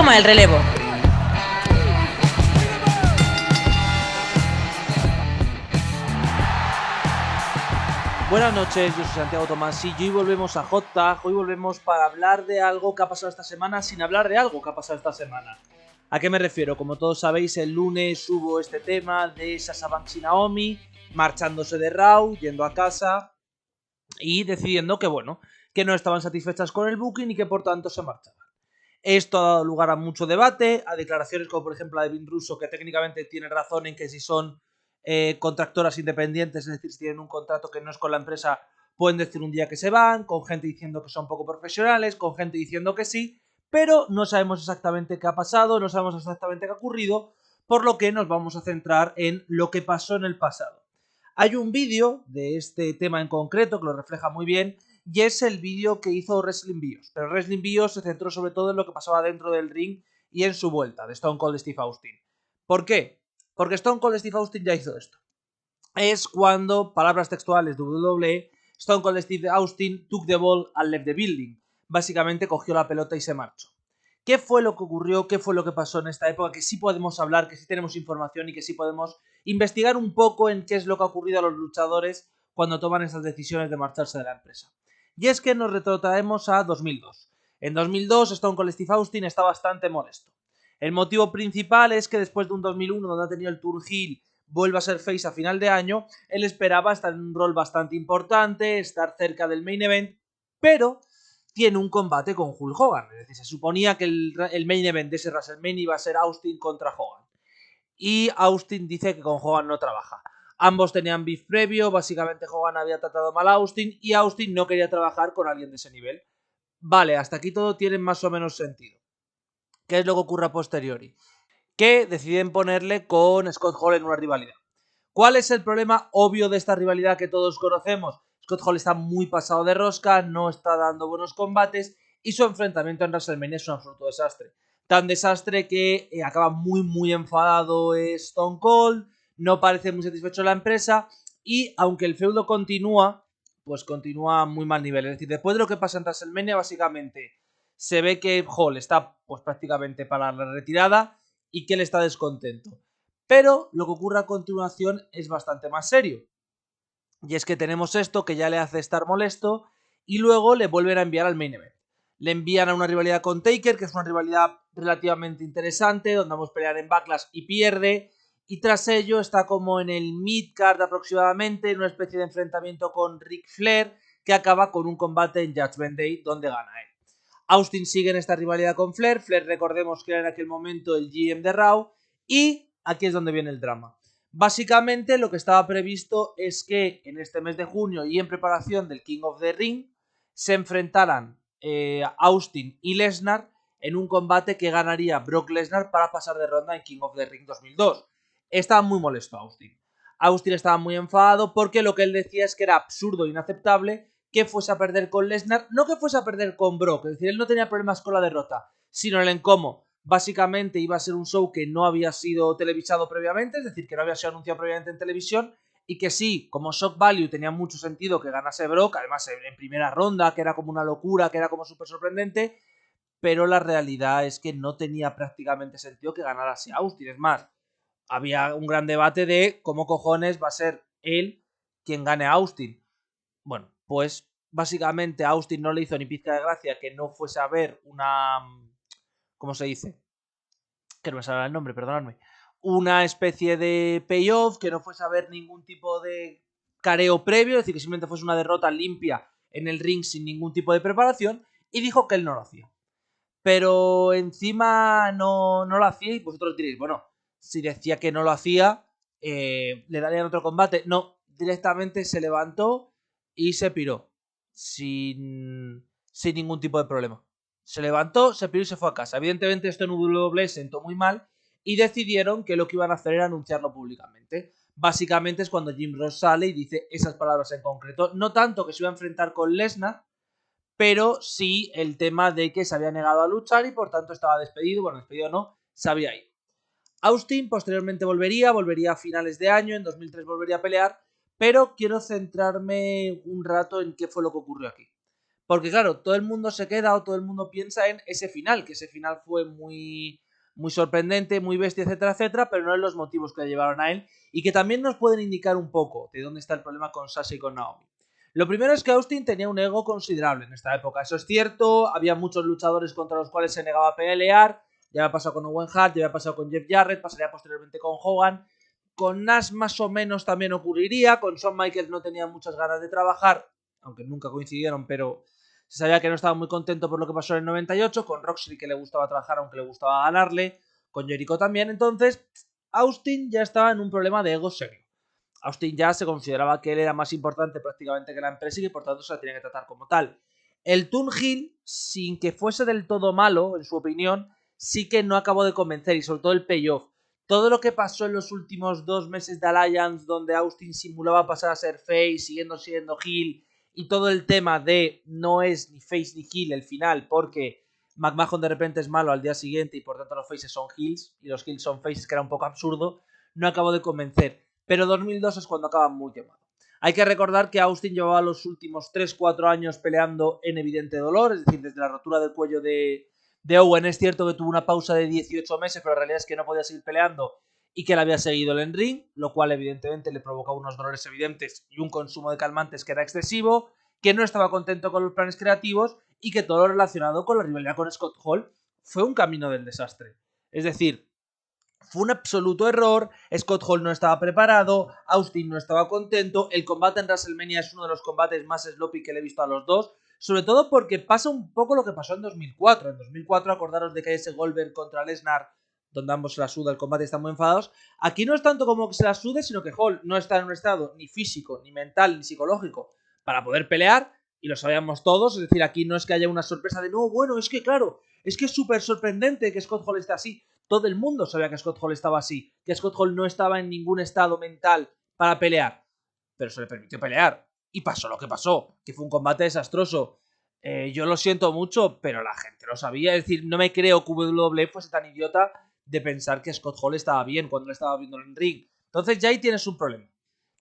toma el relevo. Buenas noches, yo soy Santiago Tomás y hoy volvemos a Hot Tag. Hoy volvemos para hablar de algo que ha pasado esta semana sin hablar de algo que ha pasado esta semana. ¿A qué me refiero? Como todos sabéis, el lunes hubo este tema de Sasha Banks y Naomi marchándose de Raw, yendo a casa y decidiendo que no estaban satisfechas con el booking y que por tanto se marchaban. Esto ha dado lugar a mucho debate, a declaraciones como por ejemplo la de Vin Russo, que técnicamente tiene razón en que si son contractoras independientes, es decir, si tienen un contrato que no es con la empresa, pueden decir un día que se van, con gente diciendo que son poco profesionales, con gente diciendo que sí, pero no sabemos exactamente qué ha pasado, no sabemos exactamente qué ha ocurrido, por lo que nos vamos a centrar en lo que pasó en el pasado. Hay un vídeo de este tema en concreto que lo refleja muy bien, y es el vídeo que hizo Wrestling Bios, pero Wrestling Bios se centró sobre todo en lo que pasaba dentro del ring y en su vuelta de Stone Cold Steve Austin. ¿Por qué? Porque Stone Cold Steve Austin ya hizo esto. Es cuando, palabras textuales de WWE, Stone Cold Steve Austin took the ball and left the building. Básicamente cogió la pelota y se marchó. ¿Qué fue lo que ocurrió? ¿Qué fue lo que pasó en esta época? Que sí podemos hablar, que sí tenemos información y que sí podemos investigar un poco en qué es lo que ha ocurrido a los luchadores cuando toman esas decisiones de marcharse de la empresa. Y es que nos retrotraemos a 2002. En 2002 Stone Cold Steve Austin está bastante molesto. El motivo principal es que después de un 2001 donde ha tenido el Tour Heel, vuelve a ser face a final de año, él esperaba estar en un rol bastante importante, estar cerca del main event, pero tiene un combate con Hulk Hogan. Es decir, se suponía que el main event de ese WrestleMania iba a ser Austin contra Hogan. Y Austin dice que con Hogan no trabaja. Ambos tenían beef previo, básicamente Hogan había tratado mal a Austin y Austin no quería trabajar con alguien de ese nivel. Vale, hasta aquí todo tiene más o menos sentido. ¿Qué es lo que ocurre a posteriori? Que deciden ponerle con Scott Hall en una rivalidad. ¿Cuál es el problema obvio de esta rivalidad que todos conocemos? Scott Hall está muy pasado de rosca, no está dando buenos combates y su enfrentamiento en WrestleMania es un absoluto desastre. Tan desastre que acaba muy enfadado Stone Cold, no parece muy satisfecho la empresa y aunque el feudo continúa, pues continúa a muy mal nivel. Es decir, después de lo que pasa en WrestleMania, básicamente se ve que Hall está pues prácticamente para la retirada y que él está descontento. Pero lo que ocurre a continuación es bastante más serio. Y es que tenemos esto que ya le hace estar molesto y luego le vuelven a enviar al main event. Le envían a una rivalidad con Taker, que es una rivalidad relativamente interesante, donde vamos a pelear en Backlash y pierde. Y tras ello está como en el mid-card aproximadamente, en una especie de enfrentamiento con Ric Flair, que acaba con un combate en Judgment Day, donde gana él. Austin sigue en esta rivalidad con Flair. Flair, recordemos que era en aquel momento el GM de Raw. Y aquí es donde viene el drama. Básicamente lo que estaba previsto es que en este mes de junio y en preparación del King of the Ring se enfrentaran Austin y Lesnar en un combate que ganaría Brock Lesnar para pasar de ronda en King of the Ring 2002. Estaba muy molesto Austin. Austin estaba muy enfadado porque lo que él decía es que era absurdo e inaceptable que fuese a perder con Lesnar, no que fuese a perder con Brock, es decir, él no tenía problemas con la derrota, sino en cómo básicamente iba a ser un show que no había sido televisado previamente, es decir, que no había sido anunciado previamente en televisión, y que sí, como shock value tenía mucho sentido que ganase Brock, además en primera ronda, que era como una locura, que era como súper sorprendente, pero la realidad es que no tenía prácticamente sentido que ganara así Austin. Es más, había un gran debate de cómo cojones va a ser él quien gane a Austin. Bueno, pues básicamente a Austin no le hizo ni pizca de gracia que no fuese a ver una... ¿Cómo se dice? Que no me sale el nombre, perdonadme. Una especie de payoff, que no fuese a haber ningún tipo de careo previo, es decir, que simplemente fuese una derrota limpia en el ring sin ningún tipo de preparación, y dijo que él no lo hacía. Pero encima no lo hacía y vosotros diréis, bueno, si decía que no lo hacía, le darían otro combate. No, directamente se levantó y se piró sin ningún tipo de problema. Se levantó, se piró y se fue a casa. Evidentemente esto en WWE sentó muy mal y decidieron que lo que iban a hacer era anunciarlo públicamente. Básicamente es cuando Jim Ross sale y dice esas palabras en concreto. No tanto que se iba a enfrentar con Lesnar, pero sí el tema de que se había negado a luchar y por tanto estaba despedido. Bueno, despedido no, se había ido. Austin posteriormente volvería a finales de año, en 2003 volvería a pelear, pero quiero centrarme un rato en qué fue lo que ocurrió aquí. Porque claro, todo el mundo se queda o todo el mundo piensa en ese final, que ese final fue muy, muy sorprendente, muy bestia, etcétera, etcétera, pero no en los motivos que le llevaron a él y que también nos pueden indicar un poco de dónde está el problema con Sasha y con Naomi. Lo primero es que Austin tenía un ego considerable en esta época, eso es cierto, había muchos luchadores contra los cuales se negaba a pelear, ya había pasado con Owen Hart, ya había pasado con Jeff Jarrett, pasaría posteriormente con Hogan, con Nash más o menos también ocurriría, con Shawn Michaels no tenía muchas ganas de trabajar, aunque nunca coincidieron, pero se sabía que no estaba muy contento por lo que pasó en el 98, con Roxy que le gustaba trabajar aunque le gustaba ganarle, con Jericho también, entonces Austin ya estaba en un problema de ego serio. Austin ya se consideraba que él era más importante prácticamente que la empresa y que por tanto se la tenía que tratar como tal. El Turn Heel, sin que fuese del todo malo, en su opinión, sí que no acabó de convencer y sobre todo el payoff. Todo lo que pasó en los últimos 2 meses de Alliance, donde Austin simulaba pasar a ser face, siguiendo siendo heel, y todo el tema de no es ni face ni heel el final, porque McMahon de repente es malo al día siguiente y por tanto los faces son heels, y los heels son faces, que era un poco absurdo, no acabó de convencer. Pero 2002 es cuando acaba muy quemado. Hay que recordar que Austin llevaba los últimos 3-4 años peleando en evidente dolor, es decir, desde la rotura del cuello de Owen. Es cierto que tuvo una pausa de 18 meses, pero la realidad es que no podía seguir peleando y que él había seguido en ring, lo cual evidentemente le provocaba unos dolores evidentes y un consumo de calmantes que era excesivo, que no estaba contento con los planes creativos y que todo lo relacionado con la rivalidad con Scott Hall fue un camino del desastre. Es decir, fue un absoluto error, Scott Hall no estaba preparado, Austin no estaba contento, el combate en WrestleMania es uno de los combates más sloppy que le he visto a los dos, sobre todo porque pasa un poco lo que pasó en 2004. En 2004 acordaros de que hay ese Goldberg contra Lesnar, donde ambos se la suda el combate y están muy enfadados. Aquí no es tanto como que se la sude, sino que Hall no está en un estado ni físico, ni mental, ni psicológico para poder pelear, y lo sabíamos todos, es decir, aquí no es que haya una sorpresa de no, bueno, es que claro, es que es súper sorprendente que Scott Hall esté así. Todo el mundo sabía que Scott Hall estaba así, que Scott Hall no estaba en ningún estado mental para pelear, pero se le permitió pelear. Y pasó lo que pasó, que fue un combate desastroso. Yo lo siento mucho, pero la gente lo sabía. Es decir, no me creo que WWE fuese tan idiota de pensar que Scott Hall estaba bien cuando le estaba viendo en el ring. Entonces ya ahí tienes un problema.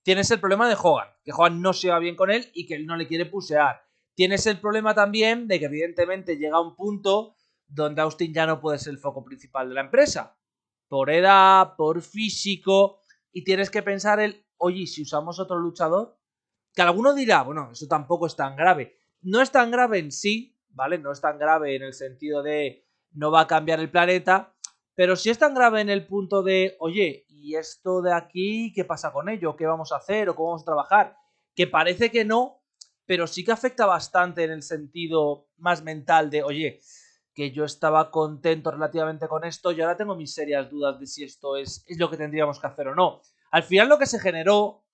Tienes el problema de Hogan, que Hogan no se va bien con él y que él no le quiere pusear. Tienes el problema también de que evidentemente llega un punto donde Austin ya no puede ser el foco principal de la empresa. Por edad, por físico, y tienes que pensar el, oye, si usamos otro luchador, que alguno dirá, bueno, eso tampoco es tan grave. No es tan grave en sí, ¿vale? No es tan grave en el sentido de no va a cambiar el planeta, pero sí es tan grave en el punto de, oye, ¿y esto de aquí qué pasa con ello? ¿Qué vamos a hacer o cómo vamos a trabajar? Que parece que no, pero sí que afecta bastante en el sentido más mental de, oye, que yo estaba contento relativamente con esto y ahora tengo mis serias dudas de si esto es lo que tendríamos que hacer o no. Al final lo que se generó,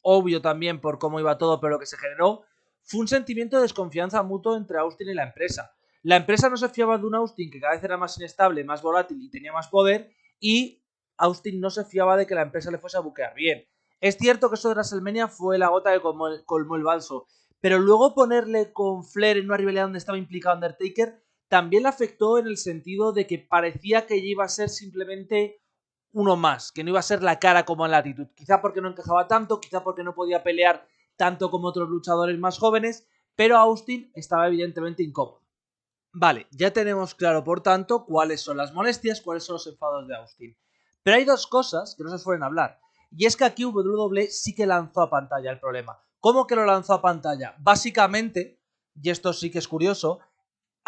obvio también por cómo iba todo, pero lo que se generó fue un sentimiento de desconfianza mutuo entre Austin y la empresa. La empresa no se fiaba de un Austin que cada vez era más inestable, más volátil y tenía más poder, y Austin no se fiaba de que la empresa le fuese a buquear bien. Es cierto que eso de WrestleMania fue la gota que colmó el balso, pero luego ponerle con Flair en una rivalidad donde estaba implicado Undertaker también le afectó en el sentido de que parecía que iba a ser simplemente uno más, que no iba a ser la cara como en la actitud. Quizá porque no encajaba tanto, quizá porque no podía pelear tanto como otros luchadores más jóvenes, pero Austin estaba evidentemente incómodo. Vale, ya tenemos claro, por tanto, cuáles son las molestias, cuáles son los enfados de Austin. Pero hay dos cosas que no se suelen hablar. Y es que aquí WWE sí que lanzó a pantalla el problema. ¿Cómo que lo lanzó a pantalla? Básicamente, y esto sí que es curioso,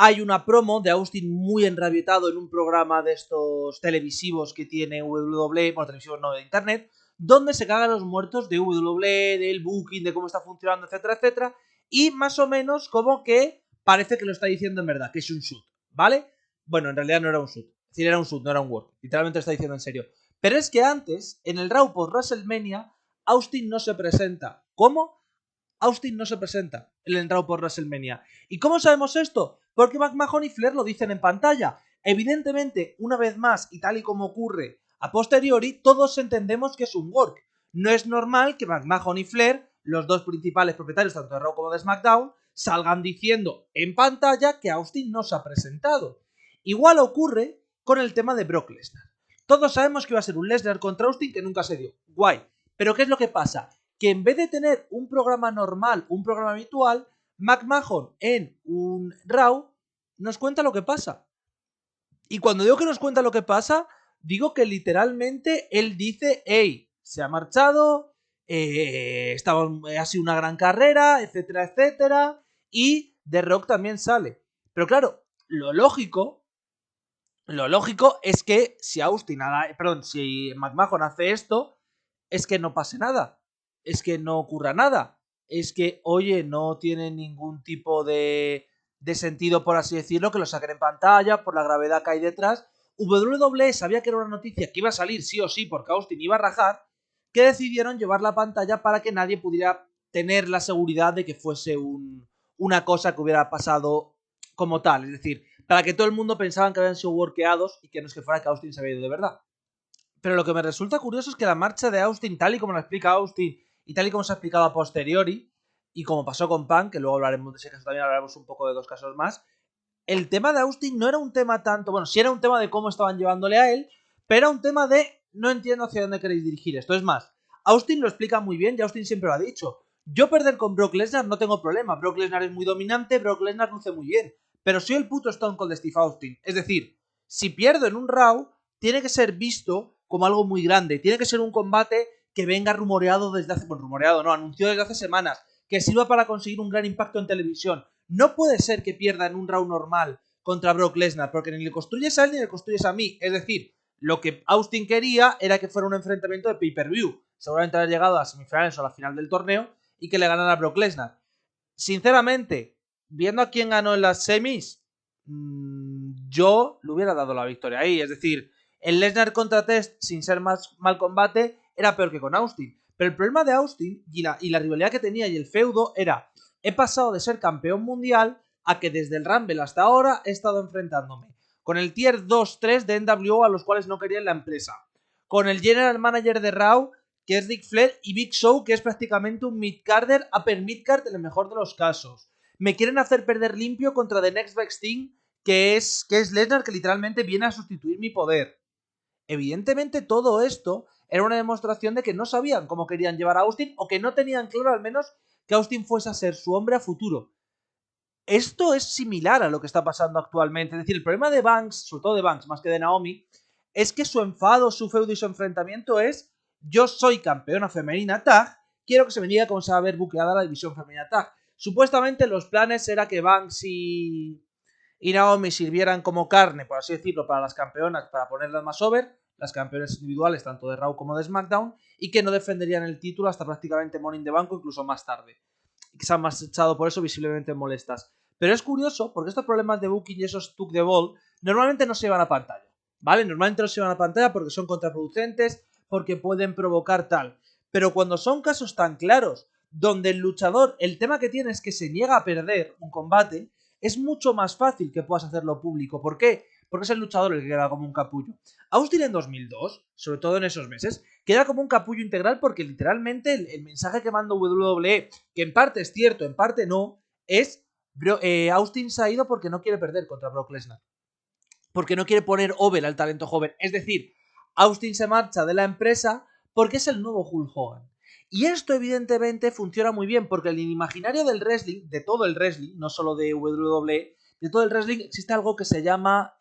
hay una promo de Austin muy enrabietado en un programa de estos televisivos que tiene WWE, bueno, televisivos no, de internet, donde se cagan los muertos de WWE, del booking, de cómo está funcionando, etcétera, etcétera, y más o menos como que parece que lo está diciendo en verdad, que es un shoot, ¿vale? Bueno, en realidad no era un shoot, es decir, era un shoot, no era un work, literalmente lo está diciendo en serio. Pero es que antes, en el Raw post WrestleMania, Austin no se presenta. ¿Cómo? Austin no se presenta en el Raw por WrestleMania. ¿Y cómo sabemos esto? Porque McMahon y Flair lo dicen en pantalla. Evidentemente, una vez más, y tal y como ocurre a posteriori, todos entendemos que es un work. No es normal que McMahon y Flair, los dos principales propietarios tanto de Raw como de SmackDown, salgan diciendo en pantalla que Austin no se ha presentado. Igual ocurre con el tema de Brock Lesnar. Todos sabemos que iba a ser un Lesnar contra Austin que nunca se dio. Guay. Pero ¿qué es lo que pasa? Que en vez de tener un programa normal, un programa habitual, McMahon en un Raw nos cuenta lo que pasa. Y cuando digo que nos cuenta lo que pasa, digo que literalmente él dice, hey, se ha marchado, ha sido una gran carrera, etcétera, etcétera, y The Rock también sale. Pero claro, lo lógico es que si si McMahon hace esto, es que no pase nada, es que no ocurra nada, es que, oye, no tiene ningún tipo de sentido, por así decirlo, que lo saquen en pantalla por la gravedad que hay detrás. WWE sabía que era una noticia que iba a salir sí o sí porque Austin iba a rajar, que decidieron llevar la pantalla para que nadie pudiera tener la seguridad de que fuese una cosa que hubiera pasado como tal, es decir, para que todo el mundo pensaban que habían sido workeados y que no es que fuera que Austin se había ido de verdad. Pero lo que me resulta curioso es que la marcha de Austin, tal y como lo explica Austin y tal y como se ha explicado a posteriori, y como pasó con Punk, que luego hablaremos de ese caso, también hablaremos un poco de 2 casos más, el tema de Austin no era un tema tanto, bueno, sí era un tema de cómo estaban llevándole a él, pero era un tema de no entiendo hacia dónde queréis dirigir esto. Es más, Austin lo explica muy bien y Austin siempre lo ha dicho. Yo perder con Brock Lesnar no tengo problema, Brock Lesnar es muy dominante, Brock Lesnar luce muy bien, pero soy el puto Stone Cold de Steve Austin. Es decir, si pierdo en un Raw, tiene que ser visto como algo muy grande, tiene que ser un combate que venga rumoreado desde hace, bueno, rumoreado no, anunció desde hace semanas, que sirva para conseguir un gran impacto en televisión. No puede ser que pierda en un round normal contra Brock Lesnar, porque ni le construyes a él ni le construyes a mí. Es decir, lo que Austin quería era que fuera un enfrentamiento de pay-per-view. Seguramente haber llegado a las semifinales o a la final del torneo y que le ganara a Brock Lesnar. Sinceramente, viendo a quién ganó en las semis, yo le hubiera dado la victoria ahí. Es decir, el Lesnar contra Test, sin ser más mal combate, era peor que con Austin. Pero el problema de Austin y la rivalidad que tenía y el feudo era: he pasado de ser campeón mundial a que desde el Rumble hasta ahora he estado enfrentándome con el tier 2-3 de NWO, a los cuales no quería en la empresa, con el general manager de Raw, que es Ric Flair, y Big Show, que es prácticamente un mid-carder, upper mid-card en el mejor de los casos. Me quieren hacer perder limpio contra The Next Best Thing, que es Lesnar, que literalmente viene a sustituir mi poder. Evidentemente todo esto era una demostración de que no sabían cómo querían llevar a Austin, o que no tenían claro al menos que Austin fuese a ser su hombre a futuro. Esto es similar a lo que está pasando actualmente. Es decir, el problema de Banks, sobre todo de Banks más que de Naomi, es que su enfado, su feudo y su enfrentamiento es: yo soy campeona femenina tag, quiero que se me diga cómo se va a ver buqueada la división femenina tag. Supuestamente los planes era que Banks y Naomi sirvieran como carne, por así decirlo, para las campeonas, para ponerlas más over, las campeonas individuales tanto de Raw como de SmackDown, y que no defenderían el título hasta prácticamente Money in the Bank o incluso más tarde. Y que se han marchado por eso visiblemente molestas. Pero es curioso porque estos problemas de booking y esos took the ball normalmente no se llevan a pantalla, ¿vale? Normalmente no se llevan a pantalla porque son contraproducentes, porque pueden provocar tal. Pero cuando son casos tan claros, donde el luchador, el tema que tiene es que se niega a perder un combate, es mucho más fácil que puedas hacerlo público. ¿Por qué? Porque es el luchador el que queda como un capullo. Austin en 2002, sobre todo en esos meses, queda como un capullo integral porque literalmente el mensaje que manda WWE, que en parte es cierto, en parte no, es: Austin se ha ido porque no quiere perder contra Brock Lesnar, porque no quiere poner over al talento joven. Es decir, Austin se marcha de la empresa porque es el nuevo Hulk Hogan. Y esto evidentemente funciona muy bien porque en el imaginario del wrestling, de todo el wrestling, no solo de WWE, de todo el wrestling existe algo que se llama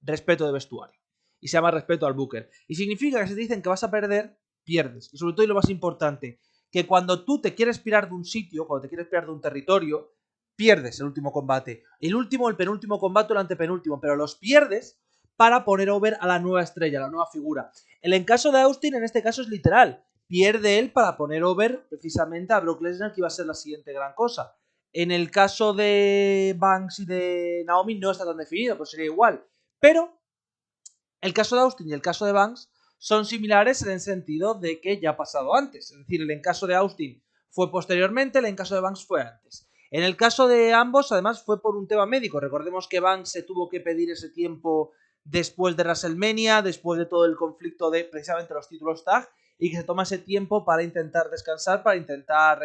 respeto de vestuario. Y se llama respeto al booker. Y significa que si te dicen que vas a perder, pierdes. Y sobre todo, y lo más importante, que cuando tú te quieres pirar de un sitio, cuando te quieres pirar de un territorio, pierdes el último combate. El último, el penúltimo combate o el antepenúltimo, pero los pierdes para poner over a la nueva estrella, a la nueva figura. El caso de Austin, en este caso, es literal. Pierde él para poner over precisamente a Brock Lesnar, que iba a ser la siguiente gran cosa. En el caso de Banks y de Naomi no está tan definido, pues sería igual. Pero el caso de Austin y el caso de Banks son similares en el sentido de que ya ha pasado antes. Es decir, el caso de Austin fue posteriormente, el caso de Banks fue antes. En el caso de ambos, además, fue por un tema médico. Recordemos que Banks se tuvo que pedir ese tiempo después de WrestleMania, después de todo el conflicto de precisamente los títulos tag, y que se toma ese tiempo para intentar descansar, para intentar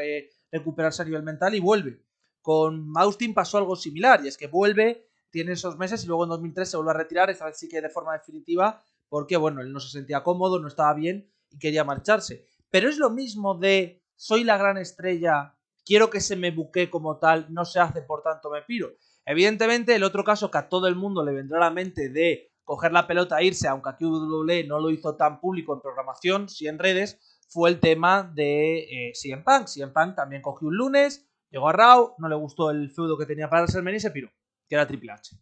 recuperarse a nivel mental, y vuelve. Con Austin pasó algo similar, y es que vuelve, tiene esos meses y luego en 2003 se vuelve a retirar, esta vez sí que de forma definitiva, porque bueno, él no se sentía cómodo, no estaba bien y quería marcharse. Pero es lo mismo de soy la gran estrella quiero que se me buquee como tal, no se hace, por tanto me piro. Evidentemente, el otro caso que a todo el mundo le vendrá a la mente de coger la pelota e irse, aunque aquí WWE no lo hizo tan público en programación, sí en redes, fue el tema de CM Punk. CM Punk también cogió un lunes, llegó a Raw, no le gustó el feudo que tenía para WrestleMania y se piró, que era Triple H.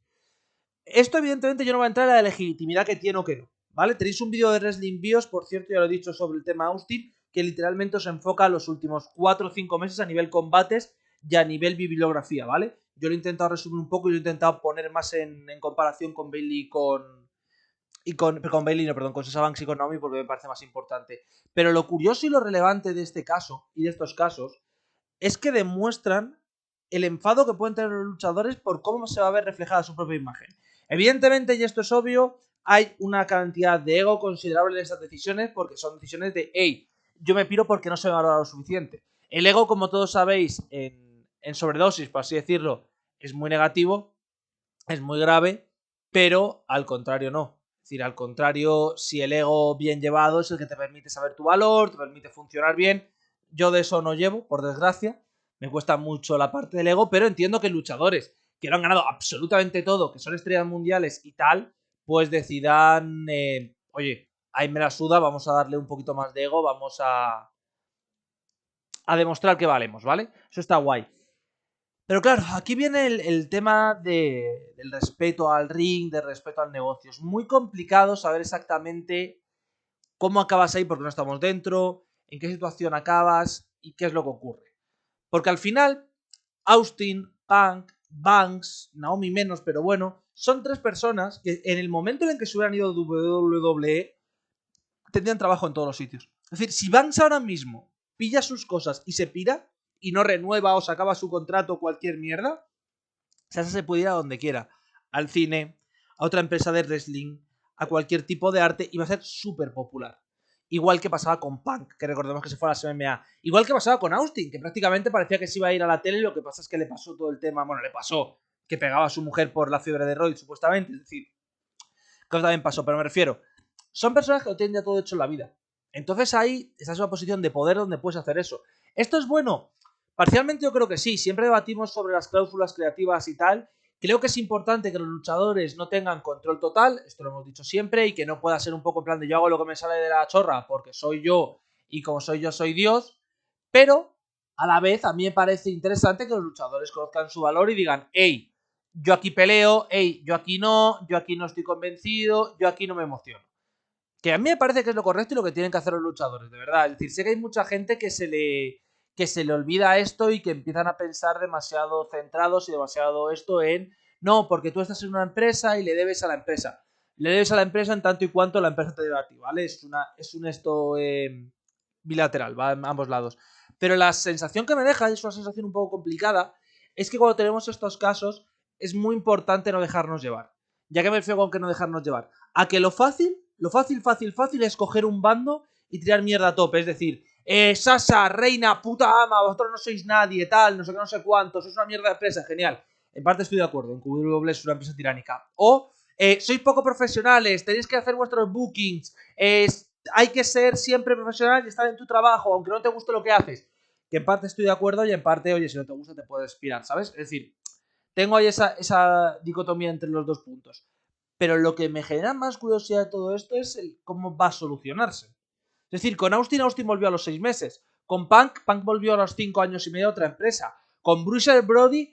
Esto evidentemente yo no voy a entrar en la legitimidad que tiene o que no, ¿vale? Tenéis un vídeo de Wrestling Bios, por cierto, ya lo he dicho, sobre el tema Austin, que literalmente os enfoca los últimos 4 o 5 meses a nivel combates y a nivel bibliografía, ¿vale? Yo lo he intentado resumir un poco y lo he intentado poner más en comparación con Bayley con Bayley, no, perdón, con Sasha Banks y con Naomi porque me parece más importante. Pero lo curioso y lo relevante de este caso y de estos casos es que demuestran el enfado que pueden tener los luchadores por cómo se va a ver reflejada su propia imagen. Evidentemente, y esto es obvio, hay una cantidad de ego considerable en estas decisiones porque son decisiones de, hey, yo me piro porque no se me ha valorado lo suficiente. El ego, como todos sabéis, en sobredosis, por así decirlo, es muy negativo, es muy grave, pero al contrario no. Es decir, al contrario, si el ego bien llevado es el que te permite saber tu valor, te permite funcionar bien. Yo de eso no llevo, por desgracia. Me cuesta mucho la parte del ego, pero entiendo que luchadores que lo han ganado absolutamente todo, que son estrellas mundiales y tal, pues decidan, oye, ahí me la suda, vamos a darle un poquito más de ego, vamos a demostrar que valemos, ¿vale? Eso está guay. Pero claro, aquí viene el tema del respeto al ring, del respeto al negocio. Es muy complicado saber exactamente cómo acabas ahí porque no estamos dentro, en qué situación acabas y qué es lo que ocurre. Porque al final, Austin, Punk, Banks, Naomi menos, pero bueno, son 3 personas que en el momento en el que se hubieran ido a WWE tendrían trabajo en todos los sitios. Es decir, si Banks ahora mismo pilla sus cosas y se pira y no renueva o se acaba su contrato o cualquier mierda, Sasha se puede ir a donde quiera. Al cine, a otra empresa de wrestling, a cualquier tipo de arte y va a ser súper popular. Igual que pasaba con Punk, que recordemos que se fue a las MMA. Igual que pasaba con Austin, que prácticamente parecía que se iba a ir a la tele y lo que pasa es que le pasó todo el tema. Bueno, le pasó que pegaba a su mujer por la fiebre de Roy, supuestamente. Es decir, que también pasó, pero me refiero. Son personas que lo tienen ya todo hecho en la vida. Entonces ahí estás en una posición de poder donde puedes hacer eso. ¿Esto es bueno? Parcialmente yo creo que sí. Siempre debatimos sobre las cláusulas creativas y tal. Creo que es importante que los luchadores no tengan control total, esto lo hemos dicho siempre, y que no pueda ser un poco en plan de yo hago lo que me sale de la chorra porque soy yo y como soy yo soy Dios, pero a la vez a mí me parece interesante que los luchadores conozcan su valor y digan, hey, yo aquí peleo, hey, yo aquí no estoy convencido, yo aquí no me emociono. Que a mí me parece que es lo correcto y lo que tienen que hacer los luchadores, de verdad. Es decir, sé que hay mucha gente que se le olvida esto y que empiezan a pensar demasiado centrados y demasiado esto en, no, porque tú estás en una empresa y le debes a la empresa. Le debes a la empresa en tanto y cuanto la empresa te debe a ti, ¿vale? Es un esto bilateral, va en ambos lados. Pero la sensación que me deja, es una sensación un poco complicada, es que cuando tenemos estos casos es muy importante no dejarnos llevar. Ya que me refiero con que no dejarnos llevar. A que lo fácil es coger un bando y tirar mierda a tope. Es decir, Sasha, reina, puta ama, vosotros no sois nadie, tal, no sé qué, no sé cuántos, es una mierda de empresa, genial. En parte estoy de acuerdo, en que WWE es una empresa tiránica. O, sois poco profesionales, tenéis que hacer vuestros bookings, hay que ser siempre profesional y estar en tu trabajo, aunque no te guste lo que haces. Que en parte estoy de acuerdo y en parte, oye, si no te gusta te puedes pirar, ¿sabes? Es decir, tengo ahí esa dicotomía entre los dos puntos. Pero lo que me genera más curiosidad de todo esto es cómo va a solucionarse. Es decir, con Austin volvió a los 6 meses. Con Punk volvió a los 5 años y medio a otra empresa. Con Bruiser Brody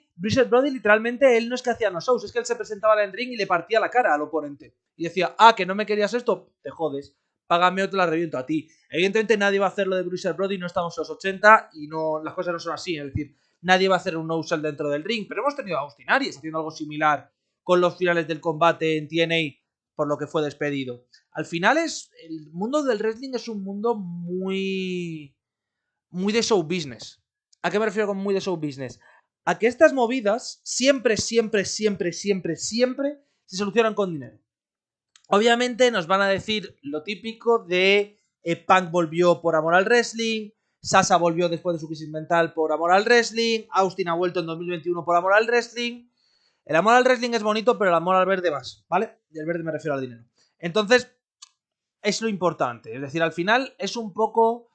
literalmente él no es que hacía no shows, es que él se presentaba en el ring y le partía la cara al oponente. Y decía, que no me querías esto, te jodes. Págame o te la reviento a ti. Evidentemente nadie va a hacer lo de Bruiser Brody, no estamos en los 80 y no, las cosas no son así. Es decir, nadie va a hacer un no-sell dentro del ring, pero hemos tenido a Austin Aries haciendo algo similar con los finales del combate en TNA, por lo que fue despedido. Al final el mundo del wrestling es un mundo muy de show business. ¿A qué me refiero con muy de show business? A que estas movidas siempre se solucionan con dinero. Obviamente nos van a decir lo típico de Punk volvió por amor al wrestling, Sasha volvió después de su crisis mental por amor al wrestling, Austin ha vuelto en 2021 por amor al wrestling. El amor al wrestling es bonito, pero el amor al verde más, ¿vale? Y el verde me refiero al dinero. Entonces, es lo importante. Es decir, al final es un poco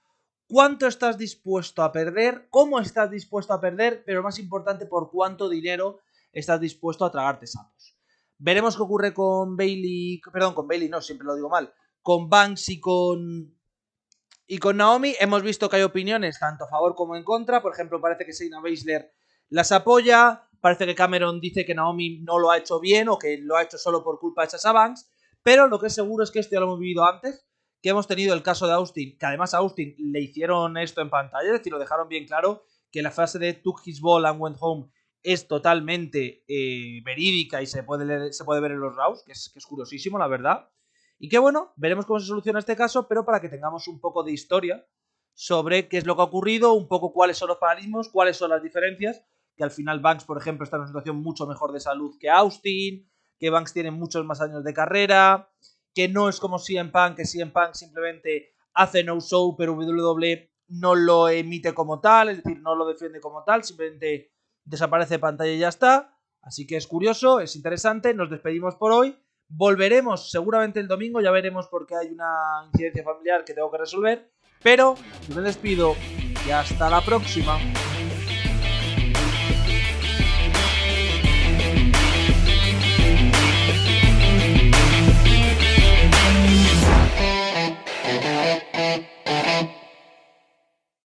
¿Cuánto estás dispuesto a perder? ¿Cómo estás dispuesto a perder? Pero más importante, ¿por cuánto dinero estás dispuesto a tragarte sapos? Veremos qué ocurre con Bayley, perdón, con Bayley no, siempre lo digo mal, con Banks y con Naomi. Hemos visto que hay opiniones tanto a favor como en contra. Por ejemplo, parece que Shayna Baszler las apoya. Parece que Cameron dice que Naomi no lo ha hecho bien o que lo ha hecho solo por culpa de Sasha Banks. Pero lo que es seguro es que esto ya lo hemos vivido antes, que hemos tenido el caso de Austin, que además a Austin le hicieron esto en pantalla, es decir, lo dejaron bien claro, que la frase de took his ball and went home es totalmente verídica y se puede ver en los Raws, que es curiosísimo, la verdad. Y que bueno, veremos cómo se soluciona este caso, pero para que tengamos un poco de historia sobre qué es lo que ha ocurrido, un poco cuáles son los paradigmas, cuáles son las diferencias, que al final Banks, por ejemplo, está en una situación mucho mejor de salud que Austin, que Banks tiene muchos más años de carrera, que no es como CM Punk, que CM Punk simplemente hace no show, pero WWE no lo emite como tal, es decir, no lo defiende como tal, simplemente desaparece de pantalla y ya está. Así que es curioso, es interesante, nos despedimos por hoy. Volveremos seguramente el domingo, ya veremos porque hay una incidencia familiar que tengo que resolver. Pero yo me despido y hasta la próxima.